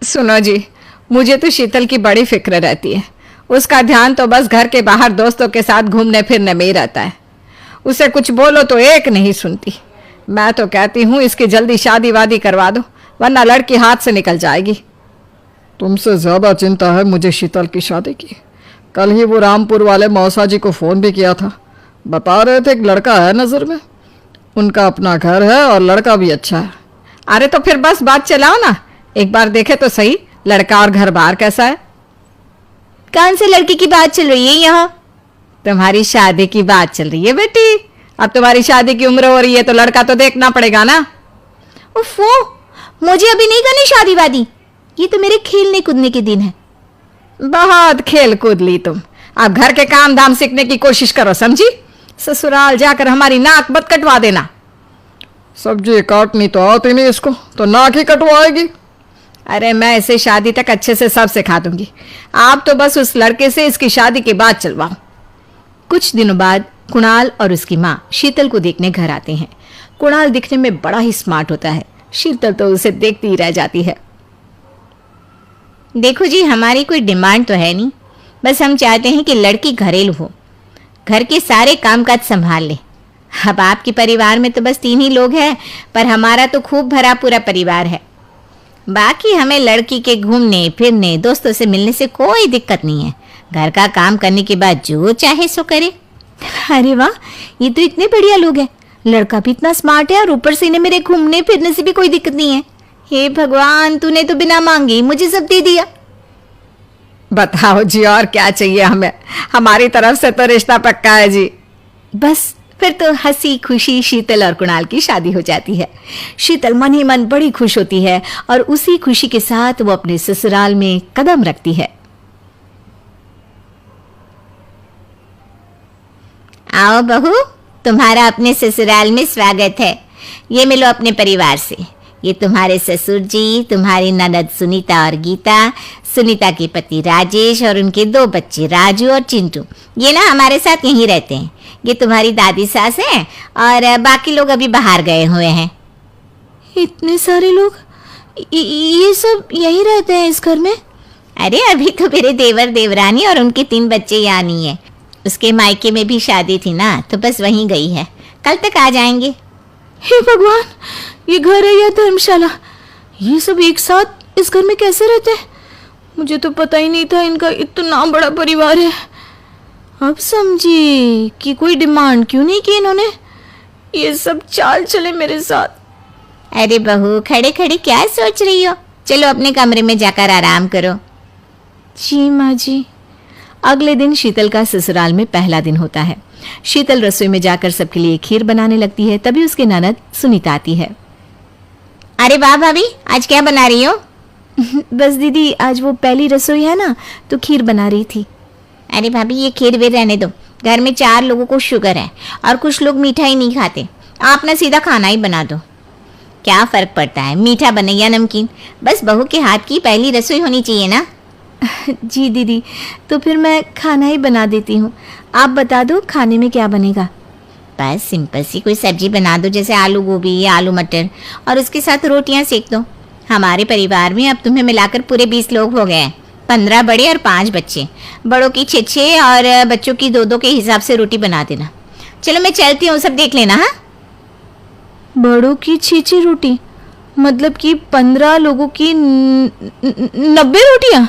सुनो जी, मुझे तो शीतल की बड़ी फिक्र रहती है। उसका ध्यान तो बस घर के बाहर दोस्तों के साथ घूमने फिरने में ही रहता है। उसे कुछ बोलो तो एक नहीं सुनती। मैं तो कहती हूँ इसकी जल्दी शादी वादी करवा दो, वरना लड़की हाथ से निकल जाएगी। तुमसे ज़्यादा चिंता है मुझे शीतल की शादी की। कल ही वो रामपुर वाले मौसा जी को फ़ोन भी किया था। बता रहे थे एक लड़का है नज़र में, उनका अपना घर है और लड़का भी अच्छा है। अरे तो फिर बस बात चलाओ ना, एक बार देखे तो सही लड़का और घर बार कैसा है। कौन से लड़के की बात चल रही है यहाँ? तुम्हारी शादी की बात चल रही है बेटी। अब तुम्हारी शादी की उम्र हो रही है तो लड़का तो देखना पड़ेगा ना। उफ़ो, मुझे अभी नहीं करनी शादी वादी। ये तो मेरे खेलने कूदने के दिन है। बहुत खेल कूद ली तुम। अब घर के काम धाम सीखने की कोशिश करो, समझी? ससुराल जाकर हमारी नाक मत कटवा देना। सब्जी काटनी तो आती नहीं इसको, तो नाक ही कटवाएगी। अरे मैं इसे शादी तक अच्छे से सब सिखा दूंगी। आप तो बस उस लड़के से इसकी शादी के बाद चलवाओ। कुछ दिनों बाद कुणाल और उसकी माँ शीतल को देखने घर आते हैं। कुणाल दिखने में बड़ा ही स्मार्ट होता है। शीतल तो उसे देखती ही रह जाती है। देखो जी, हमारी कोई डिमांड तो है नहीं, बस हम चाहते हैं कि लड़की घरेलू हो, घर के सारे कामकाज संभाल ले। अब आपके परिवार में तो बस 3 ही लोग हैं, पर हमारा तो खूब भरा पूरा परिवार है। बाकी हमें लड़की के घूमने फिरने दोस्तों से मिलने से कोई दिक्कत नहीं है। घर का काम करने के बाद जो चाहे सो करे। अरे वाह, ये तो इतने बढ़िया लोग हैं। लड़का भी इतना स्मार्ट है और ऊपर से इन्हें मेरे घूमने फिरने से भी कोई दिक्कत नहीं है। हे भगवान, तूने तो बिना मांगे ही मुझे सब दे दिया। बताओ जी, और क्या चाहिए हमें? हमारी तरफ से तो रिश्ता पक्का है जी। बस फिर तो हंसी खुशी शीतल और कुणाल की शादी हो जाती है। शीतल मन ही मन बड़ी खुश होती है और उसी खुशी के साथ वो अपने ससुराल में कदम रखती है। आओ बहू, तुम्हारा अपने ससुराल में स्वागत है। ये मिलो अपने परिवार से। ये तुम्हारे ससुर जी, तुम्हारी ननद सुनीता और गीता, सुनीता के पति राजेश और उनके 2 बच्चे राजू और चिंटू। ये ना हमारे साथ यहीं रहते हैं। ये तुम्हारी दादी सास हैं और बाकी लोग अभी बाहर गए हुए हैं। इतने सारे लोग, ये सब यहीं रहते हैं इस घर में? अरे अभी तो मेरे देवर देवरानी और उनके 3 बच्चे यहाँ नहीं है। उसके मायके में भी शादी थी ना, तो बस वहीं गई है। कल तक आ जाएंगे। हे भगवान, ये घर है या धर्मशाला? ये सब एक साथ इस घर में कैसे रहते हैं? मुझे तो पता ही नहीं था इनका इतना बड़ा परिवार है। अब समझी कि कोई डिमांड क्यों नहीं की इन्होंने। ये सब चाल चले मेरे साथ। अरे बहू, खड़े खड़े क्या सोच रही हो? चलो अपने कमरे में जाकर आराम करो। जी माँ जी। अगले दिन शीतल का ससुराल में पहला दिन होता है। शीतल रसोई में जाकर सबके लिए खीर बनाने लगती है। तभी उसके ननद सुनीता आती है। अरे वाह भाभी, आज क्या बना रही हो? बस दीदी, आज वो पहली रसोई है ना, तो खीर बना रही थी। अरे भाभी, ये खीर वे रहने दो। घर में 4 लोगों को शुगर है और कुछ लोग मीठा ही नहीं खाते। आप ना सीधा खाना ही बना दो। क्या फ़र्क पड़ता है, मीठा बने या नमकीन, बस बहू के हाथ की पहली रसोई होनी चाहिए ना। जी दीदी, तो फिर मैं खाना ही बना देती हूँ। आप बता दो खाने में क्या बनेगा? बस सिंपल सी कोई सब्जी बना दो, जैसे आलू गोभी या आलू मटर, और उसके साथ रोटियाँ सेक दो। हमारे परिवार में अब तुम्हें मिलाकर पूरे 20 लोग हो गए हैं। 15 बड़े और 5 बच्चे। बड़ों की 6 और बच्चों की 2 के हिसाब से रोटी बना देना। चलो मैं चलती हूँ, सब देख लेना। हाँ, बड़ों की 6 रोटी मतलब कि 15 लोगों की 90 रोटियाँ,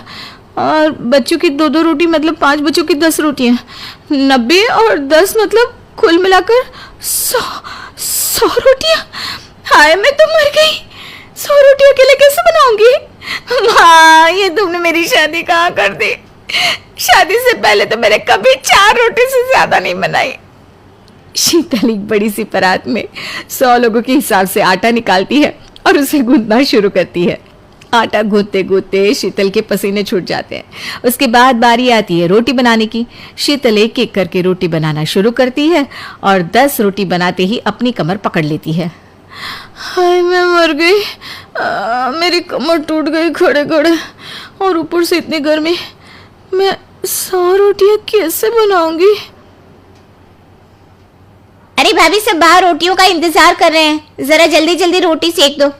और बच्चों की 2 रोटी मतलब 5 बच्चों की 10 रोटियाँ। 90 और 10 मतलब कुल मिलाकर 100 रोटियाँ। हाय, मैं तो मर गई। 100 रोटियाँ अकेले कैसे बनाऊंगी? माँ, ये तुमने मेरी शादी कहाँ कर दी? शादी से पहले तो मैंने कभी 4 रोटी से ज्यादा नहीं बनाई। शीतल एक बड़ी सी परात में 100 लोगों के हिसाब से आटा निकालती है और उसे गूंथना शुरू करती है। आटा गूंथते गूंथते शीतल के पसीने छूट जाते हैं। उसके बाद बारी आती है रोटी बनाने की। शीतल एक एक करके रोटी बनाना शुरू करती है और 10 रोटी बनाते ही अपनी कमर पकड़ लेती है। हाय, मैं मर गई। मेरी कमर टूट गई खड़े खड़े, और ऊपर से इतनी गर्मी। मैं 100 रोटियां कैसे बनाऊंगी? अरे भाभी, सब बाहर रोटियों का इंतजार कर रहे हैं, जरा जल्दी जल्दी रोटी सेक दो।